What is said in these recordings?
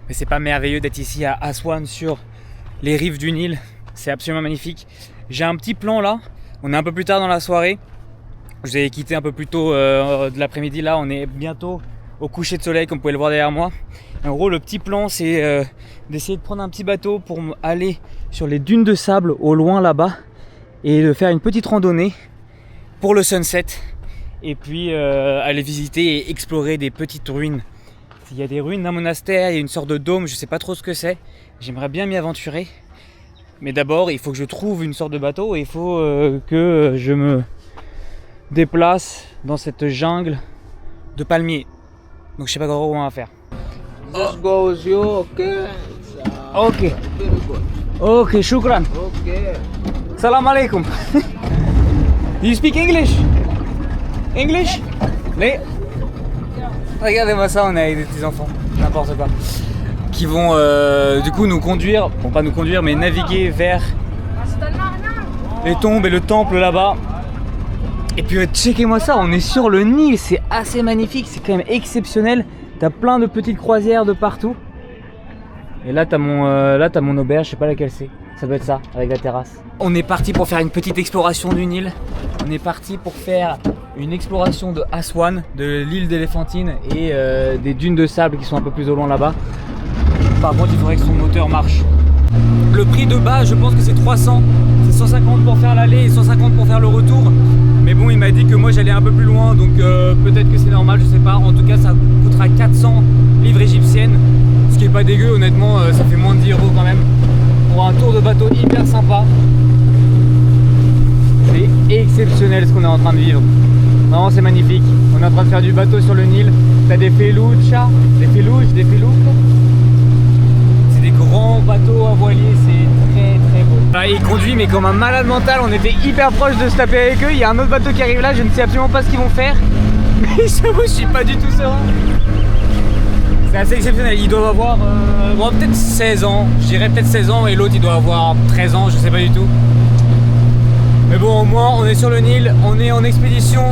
Mais c'est pas merveilleux d'être ici à Aswan sur les rives du Nil. C'est absolument magnifique. J'ai un petit plan là. On est un peu plus tard dans la soirée. Je vous ai quitté un peu plus tôt de l'après-midi. Là, on est bientôt au coucher de soleil, comme vous pouvez le voir derrière moi. En gros, le petit plan, c'est d'essayer de prendre un petit bateau pour aller sur les dunes de sable au loin là-bas et de faire une petite randonnée pour le sunset. Et puis aller visiter et explorer des petites ruines. Il y a des ruines d'un monastère, il y a une sorte de dôme, je sais pas trop ce que c'est. J'aimerais bien m'y aventurer. Mais d'abord, il faut que je trouve une sorte de bateau et il faut que je me déplace dans cette jungle de palmiers. Donc je sais pas comment on va faire. Just go with you, okay? Ok. Very good. Ok, shukran. Okay. Salam alaikum. Do you speak English? English? Les... Regardez-moi ça, on est avec des petits enfants, n'importe quoi. Qui vont du coup nous conduire, bon pas nous conduire, mais naviguer vers les tombes et le temple là-bas. Et puis checkez-moi ça, on est sur le Nil, c'est assez magnifique, c'est quand même exceptionnel. T'as plein de petites croisières de partout. Et là t'as mon auberge, je sais pas laquelle c'est. Ça doit être ça, avec la terrasse. On est parti pour faire une petite exploration du Nil. On est parti pour faire une exploration de Aswan, de l'île d'Éléphantine et des dunes de sable qui sont un peu plus au loin là-bas. Par contre, il faudrait que son moteur marche. Le prix de base, je pense que c'est 300. C'est 150 pour faire l'aller et 150 pour faire le retour. Mais bon, il m'a dit que moi j'allais un peu plus loin, donc peut-être que c'est normal, je sais pas. En tout cas, ça coûtera 400 livres égyptiennes. Ce qui est pas dégueu, honnêtement, ça fait moins de 10 € quand même. Pour un tour de bateau hyper sympa. C'est exceptionnel ce qu'on est en train de vivre. Vraiment, c'est magnifique. On est en train de faire du bateau sur le Nil. T'as des felouchas, des felouches. C'est des grands bateaux à voilier, c'est très très beau. Ah, il conduit mais comme un malade mental, on était hyper proche de se taper avec eux. Il y a un autre bateau qui arrive là, je ne sais absolument pas ce qu'ils vont faire. Mais j'avoue, je suis pas du tout serein. C'est assez exceptionnel, ils doivent avoir bon, peut-être 16 ans, je dirais peut-être 16 ans et l'autre il doit avoir 13 ans, je sais pas du tout. Mais bon, au moins on est sur le Nil, on est en expédition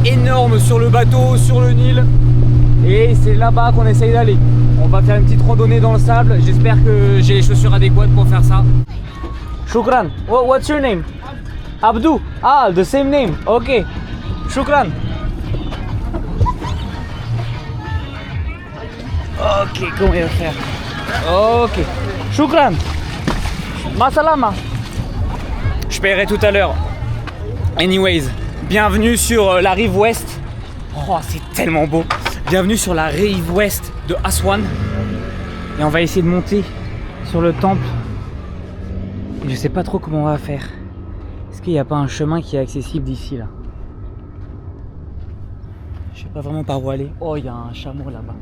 énorme sur le bateau, sur le Nil. Et c'est là-bas qu'on essaye d'aller. On va faire une petite randonnée dans le sable, j'espère que j'ai les chaussures adéquates pour faire ça. Shukran, what's your name? Abdou, ah, the same name, ok. Shukran. Ok, comment il va faire? Ok. Shukran. Masalama. Je paierai tout à l'heure. Anyways, bienvenue sur la rive ouest. Oh, c'est tellement beau. Bienvenue sur la rive ouest de Aswan. Et on va essayer de monter sur le temple. Et je sais pas trop comment on va faire. Est-ce qu'il n'y a pas un chemin qui est accessible d'ici là? Je sais pas vraiment par où aller. Oh, il y a un chameau là-bas.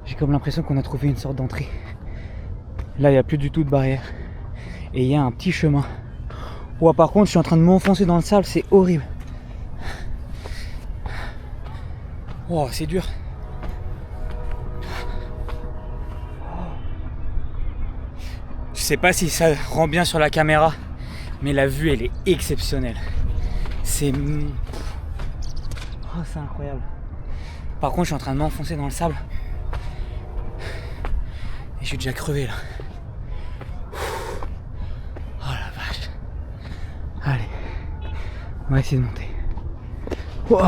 J'ai comme l'impression qu'on a trouvé une sorte d'entrée. Là, il n'y a plus du tout de barrière. Et il y a un petit chemin. Oh, par contre, je suis en train de m'enfoncer dans le sable, c'est horrible. Oh, c'est dur. Je sais pas si ça rend bien sur la caméra, mais la vue, elle est exceptionnelle. C'est... Oh, c'est incroyable. Par contre, je suis en train de m'enfoncer dans le sable. Et je suis déjà crevé là. Oh la vache. Allez. On va essayer de monter. Wow.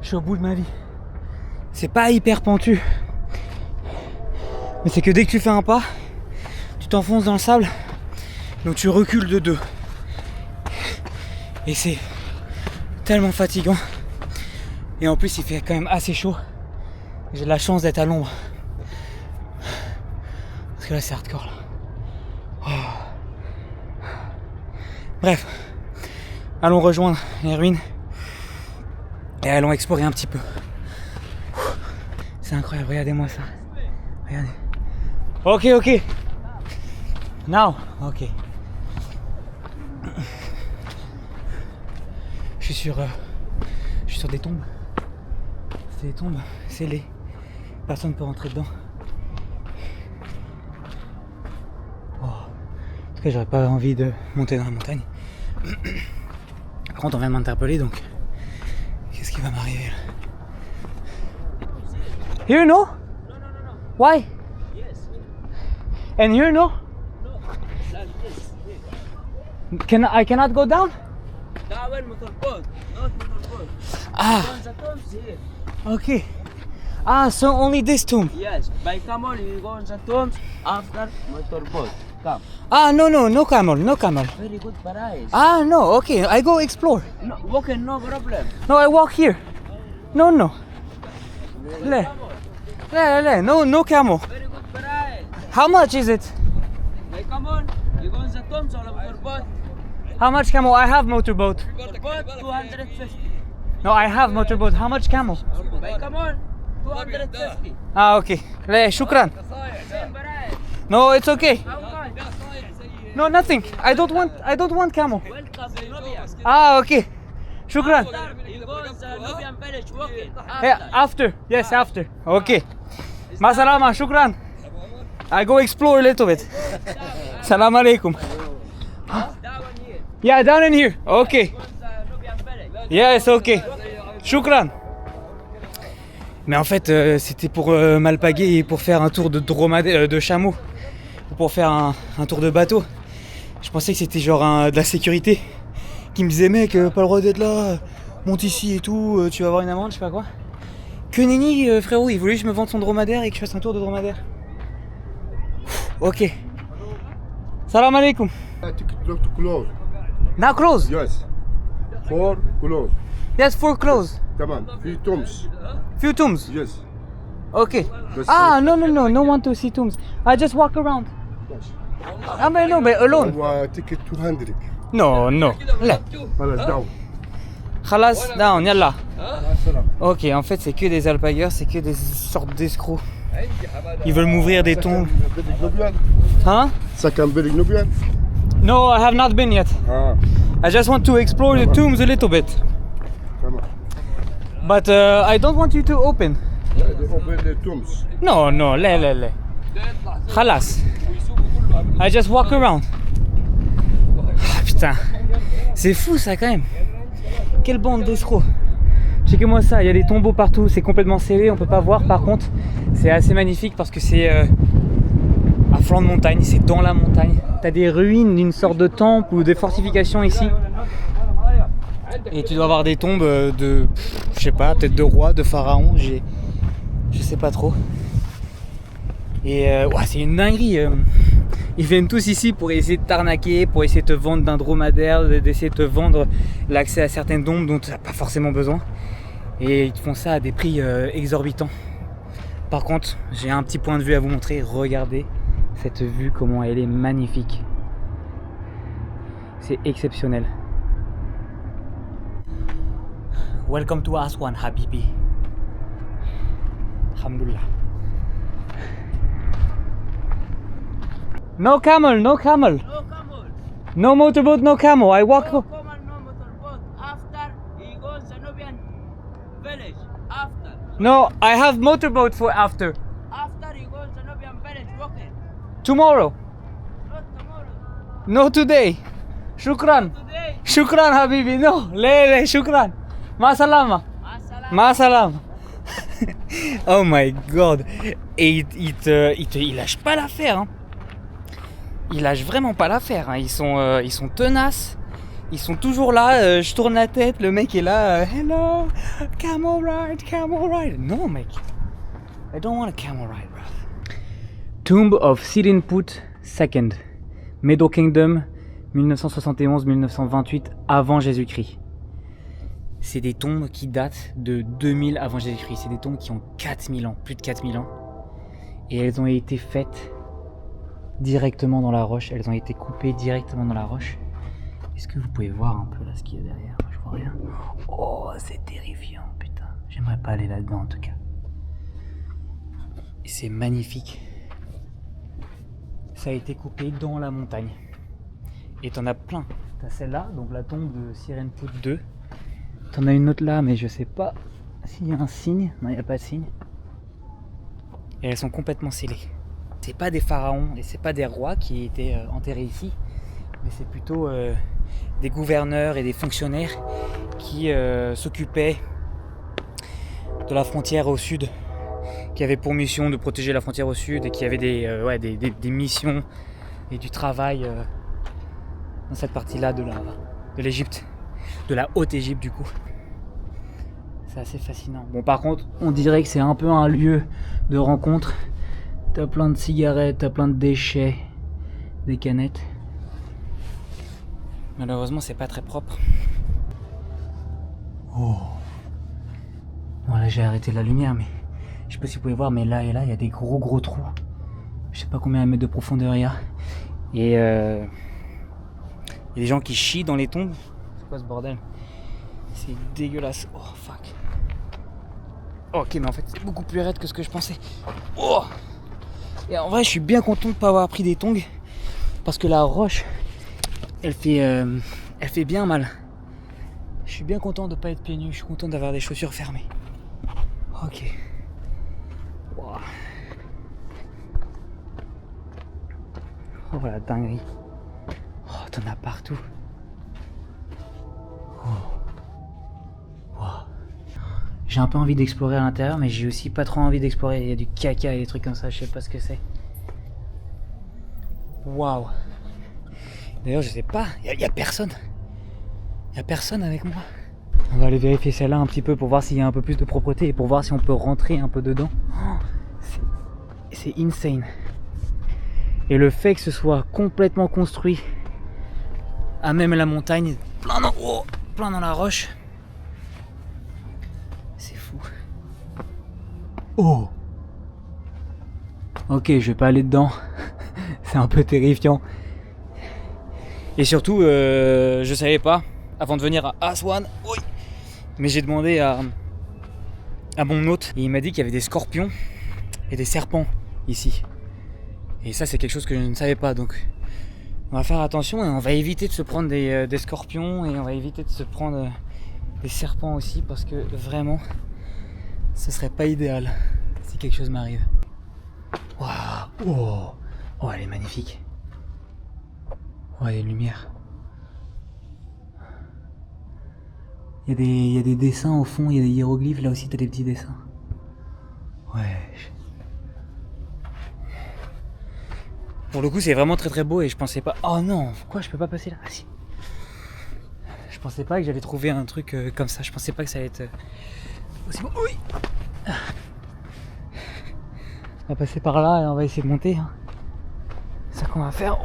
Je suis au bout de ma vie. C'est pas hyper pentu. Mais c'est que dès que tu fais un pas, tu t'enfonces dans le sable. Donc tu recules de 2. Et c'est tellement fatigant. Et en plus il fait quand même assez chaud. J'ai de la chance d'être à l'ombre. Parce que là c'est hardcore là. Oh. Bref. Allons rejoindre les ruines. Et allons explorer un petit peu. C'est incroyable, regardez-moi ça. Regardez. Ok. Now, ok. Je suis sur des tombes. C'est des tombes scellées. Personne ne peut rentrer dedans. Oh. En tout cas, j'aurais pas envie de monter dans la montagne. Par contre, on vient de m'interpeller, donc qu'est-ce qui va m'arriver là? Here, no? No, no, no, no. Why? Yes. And here, no? No. Like this. I cannot go down? That one motorboat, not motorboat. Ah, On the tombs here. okay. Ah, so only this tomb. Yes. By camel you go on the tombs after motorboat. Come. Ah, no camel, no camel. Very good price. Ah, no, okay, I go explore. No, walking no problem. No, I walk here. No. Le, no camel. Very good price. How much is it? By camel you go on the tombs on the motorboat. How much camel? I have motorboat. Motorboat 250. No, I have motorboat. How much camel? By camel 250. Ah, okay. Le, shukran. Same price. No, it's okay. How much? No, nothing. I don't want camel. Welcome to Nubian. Ah, okay. Shukran. After you go on the Nubian village walking. Yeah, after. Yes, after. Okay. Masalama, shukran. I go explore a little bit. Salam alaikum. That one here. Yeah, down in here. Okay. Go on the Nubian village. Yes, okay. Shukran. Mais en fait, c'était pour m'alpaguer et pour faire un tour de dromadaire, de chameau. Pour faire un tour de bateau. Je pensais que c'était genre de la sécurité. Qui me disait, mec, pas le droit d'être là. Monte ici et tout, tu vas avoir une amende, je sais pas quoi. Que nenni, frérot, il voulait juste me vendre son dromadaire et que je fasse un tour de dromadaire. Ok. Salam alaikum. Ticket to close. Now close. Yes. For close. Yes, for close. تمام. في tombs. Few tombs. Yes. Okay. Just Ah, no one to see tombs. I just walk around. Ah, mais non, mais alone. هو ticket 200. No. لا. خلاص down. Khalas, down, yallah. السلام. Ok, en fait, c'est que des alpagueurs, c'est que des sortes d'escrocs. Ils veulent m'ouvrir des tombes. Village Nubian. Hein? Second village Nubian. No, I have not been yet. Ah. I just want to explore the tombs a little bit. تمام. But I don't want you to open. They open the tombs. No, لا. Khalas. I just walk around. Ah, putain. C'est fou ça quand même. Quelle bande d'escrocs. Checkez-moi ça, il y a des tombeaux partout, c'est complètement scellé, on peut pas voir. Par contre, c'est assez magnifique parce que c'est à flanc de montagne, c'est dans la montagne. T'as des ruines d'une sorte de temple ou des fortifications ici. Et tu dois avoir des tombes de, je sais pas, peut-être de rois, de pharaons, je sais pas trop. Et ouais, c'est une dinguerie. Ils viennent tous ici pour essayer de t'arnaquer, pour essayer de te vendre d'un dromadaire, d'essayer de te vendre l'accès à certaines tombes dont tu n'as pas forcément besoin. Et ils te font ça à des prix exorbitants. Par contre, j'ai un petit point de vue à vous montrer. Regardez cette vue, comment elle est magnifique. C'est exceptionnel. Welcome to Aswan, Habibi. Alhamdulillah. No camel. No camel. No motorboat, no camel. I walk. No camel, no motorboat. After he goes the Nubian village. After. No, I have motorboat for after. After he goes the Nubian village walking. Tomorrow. Not tomorrow. No today. Shukran. Today. Shukran, Habibi. No, le, shukran. Ma salama. Assalam. Ma salama. Oh my god. Et il lâche pas l'affaire. Hein. Ils lâchent vraiment pas l'affaire, hein. Ils sont tenaces, ils sont toujours là, je tourne la tête, le mec est là, hello, camel ride. Non mec, I don't want a camel ride, bro. Tomb of Sirinput II, Medo Kingdom, 1971-1928 avant Jésus-Christ. C'est des tombes qui datent de 2000 avant Jésus-Christ, c'est des tombes qui ont 4000 ans, plus de 4000 ans. Et elles ont été faites directement dans la roche, elles ont été coupées directement dans la roche. Est-ce que vous pouvez voir un peu là ce qu'il y a derrière? Je vois rien. Oh, c'est terrifiant, putain. J'aimerais pas aller là-dedans en tout cas. Et c'est magnifique. Ça a été coupé dans la montagne. Et t'en as plein. T'as celle-là, donc la tombe de Sirenput II. T'en as une autre là, mais je sais pas s'il y a un signe. Non, il n'y a pas de signe. Et elles sont complètement scellées. C'est pas des pharaons et c'est pas des rois qui étaient enterrés ici, mais c'est plutôt des gouverneurs et des fonctionnaires qui s'occupaient de la frontière au sud, qui avait pour mission de protéger la frontière au sud et qui avait des missions et du travail dans cette partie-là de l'Égypte, de la Haute-Égypte du coup. C'est assez fascinant. Bon, par contre, on dirait que c'est un peu un lieu de rencontre. T'as plein de cigarettes, t'as plein de déchets, des canettes. Malheureusement, c'est pas très propre. Oh. Bon, là, j'ai arrêté la lumière, mais je sais pas si vous pouvez voir, mais là et là, il y a des gros trous. Je sais pas combien de mètres de profondeur il y a. Et il y a des gens qui chient dans les tombes. C'est quoi ce bordel? C'est dégueulasse. Oh, fuck. Ok, mais en fait, c'est beaucoup plus raide que ce que je pensais. Oh! Et en vrai, je suis bien content de ne pas avoir pris des tongs. Parce que la roche, elle fait bien mal. Je suis bien content de ne pas être pieds nus. Je suis content d'avoir des chaussures fermées. Ok. Wow. Oh la dinguerie. Oh, t'en as partout. Oh. Wow. J'ai un peu envie d'explorer à l'intérieur, mais j'ai aussi pas trop envie d'explorer. Il y a du caca et des trucs comme ça, je sais pas ce que c'est. Waouh. D'ailleurs, je sais pas, il y a personne. Il y a personne avec moi. On va aller vérifier celle-là un petit peu pour voir s'il y a un peu plus de propreté et pour voir si on peut rentrer un peu dedans. Oh, c'est insane. Et le fait que ce soit complètement construit à même la montagne, plein dans la roche. C'est fou. Oh. Ok, je vais pas aller dedans. C'est un peu terrifiant. Et surtout, je savais pas, avant de venir à Aswan, oui, mais j'ai demandé à mon hôte, et il m'a dit qu'il y avait des scorpions et des serpents ici. Et ça, c'est quelque chose que je ne savais pas, donc on va faire attention et on va éviter de se prendre des scorpions et on va éviter de se prendre des serpents aussi, parce que vraiment, ce serait pas idéal si quelque chose m'arrive. Waouh! Oh, elle est magnifique. Oh, il y a des lumières. Il y a des dessins au fond, il y a des hiéroglyphes, là aussi t'as des petits dessins. Ouais. Pour le coup, c'est vraiment très beau et je pensais pas... Oh non, pourquoi je peux pas passer là? Ah si. Je pensais pas que j'allais trouver un truc comme ça, je pensais pas que ça allait être aussi beau. Oui. On va passer par là et on va essayer de monter. Hein. C'est ça qu'on va faire.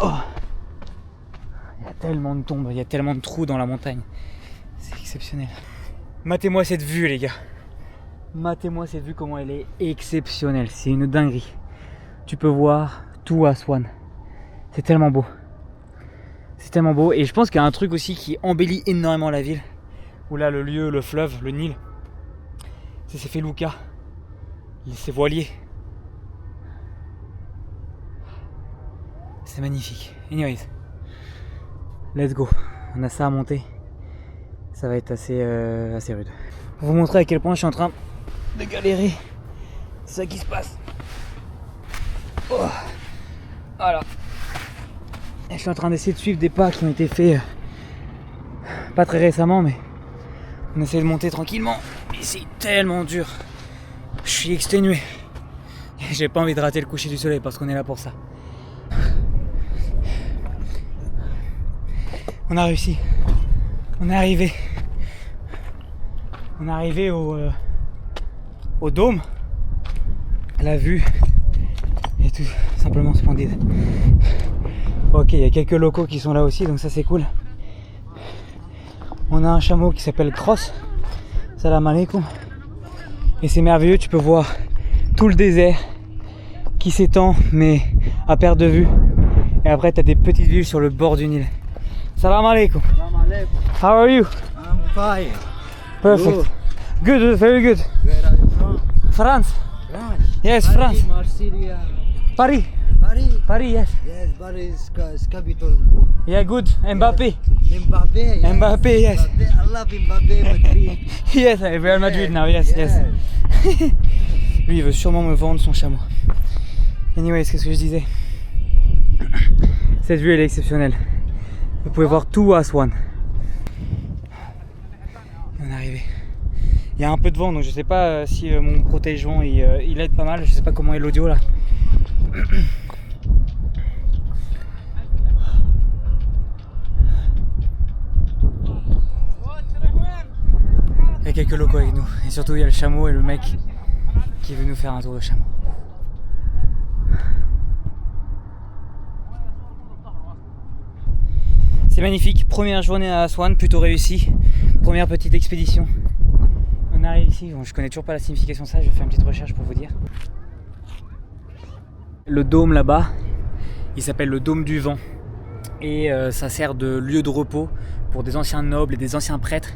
Oh. Il y a tellement de tombes, il y a tellement de trous dans la montagne. C'est exceptionnel. Matez-moi cette vue, les gars. Matez-moi cette vue, comment elle est exceptionnelle. C'est une dinguerie. Tu peux voir tout Aswan. C'est tellement beau. C'est tellement beau. Et je pense qu'il y a un truc aussi qui embellit énormément la ville. Où là, le lieu, le fleuve, le Nil, c'est Felucca. C'est voilier. C'est magnifique. Anyways, let's go. On a ça à monter. Ça va être assez rude. Pour vous montrer à quel point je suis en train de galérer. C'est ça qui se passe. Oh. Voilà. Et je suis en train d'essayer de suivre des pas qui ont été faits pas très récemment, mais on essaie de monter tranquillement. Mais c'est tellement dur. Je suis exténué. J'ai pas envie de rater le coucher du soleil parce qu'on est là pour ça. On a réussi. On est arrivé. On est arrivé au dôme. La vue est tout simplement splendide. Ok, il y a quelques locaux qui sont là aussi, donc ça c'est cool. On a un chameau qui s'appelle Cross. Salam alaikum. Et c'est merveilleux, tu peux voir tout le désert qui s'étend, mais à perte de vue. Et après, tu as des petites villes sur le bord du Nil. Salam alaikum. Salam alaikum. How are you? I'm fine. Perfect. Good, very good. Where are you from? France? France. Yes, Paris, France. Marseille. Paris. Paris. Paris, yes. Yes, Paris is capital. Yeah, good. Mbappé. Mbappé. Yes. Mbappé, yes. Mbappé. I love Mbappé, Madrid. Yes, Real Madrid now, yes, yes. Lui, il veut sûrement me vendre son chameau. Anyways, qu'est-ce que je disais? Cette vue, elle est exceptionnelle. Vous pouvez voir tout à Aswan. On est arrivé. Il y a un peu de vent, donc je sais pas si mon protège-vent il aide pas mal. Je sais pas comment est l'audio là. Il y a quelques locaux avec nous. Et surtout il y a le chameau et le mec qui veut nous faire un tour de chameau. C'est magnifique, première journée à Aswan, plutôt réussie. Première petite expédition. On arrive ici, bon, je connais toujours pas la signification de ça, je vais faire une petite recherche pour vous dire. Le dôme là-bas, il s'appelle le dôme du vent. Et ça sert de lieu de repos pour des anciens nobles et des anciens prêtres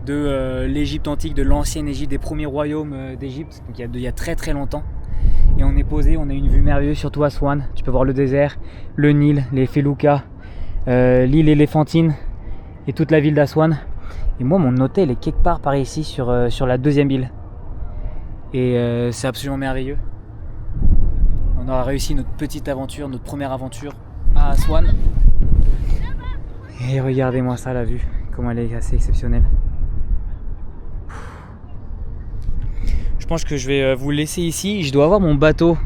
de l'Égypte antique, de l'ancienne Égypte, des premiers royaumes d'Égypte, donc il y a très très longtemps. Et on est posé, on a une vue merveilleuse, surtout à Aswan. Tu peux voir le désert, le Nil, les Felouka, l'île éléphantine et toute la ville d'Aswan. Et moi mon hôtel est quelque part par ici sur la deuxième île. Et c'est absolument merveilleux. On aura réussi notre petite aventure, notre première aventure à Aswan. Et regardez-moi ça, la vue, comment elle est assez exceptionnelle. Je pense que je vais vous laisser ici. Je dois avoir mon bateau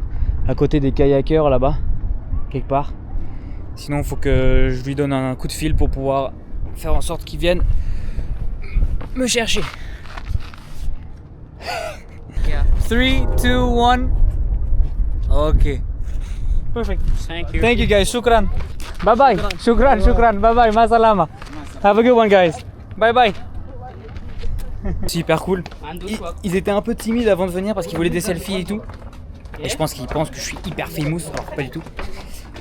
à côté des kayakers là-bas, quelque part. Sinon, il faut que je lui donne un coup de fil pour pouvoir faire en sorte qu'il vienne me chercher. 3, 2, 1. Ok. Perfect. Thank you guys. Shukran. Bye bye. Shukran. Bye bye. Masalama. Have a good one, guys. Bye bye. C'est hyper cool. Ils étaient un peu timides avant de venir parce qu'ils voulaient des selfies et tout. Et je pense qu'ils pensent que je suis hyper famous, alors pas du tout.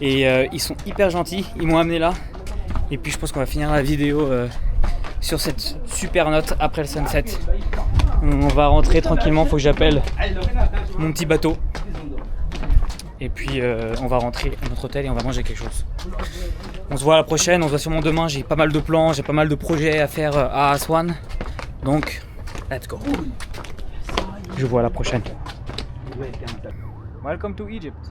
Et ils sont hyper gentils, ils m'ont amené là. Et puis je pense qu'on va finir la vidéo sur cette super note après le sunset. On va rentrer tranquillement, faut que j'appelle mon petit bateau. Et puis on va rentrer à notre hôtel et on va manger quelque chose. On se voit à la prochaine, on se voit sûrement demain. J'ai pas mal de plans, j'ai pas mal de projets à faire à Aswan. Donc, let's go. Je vous vois à la prochaine. Welcome to Egypt.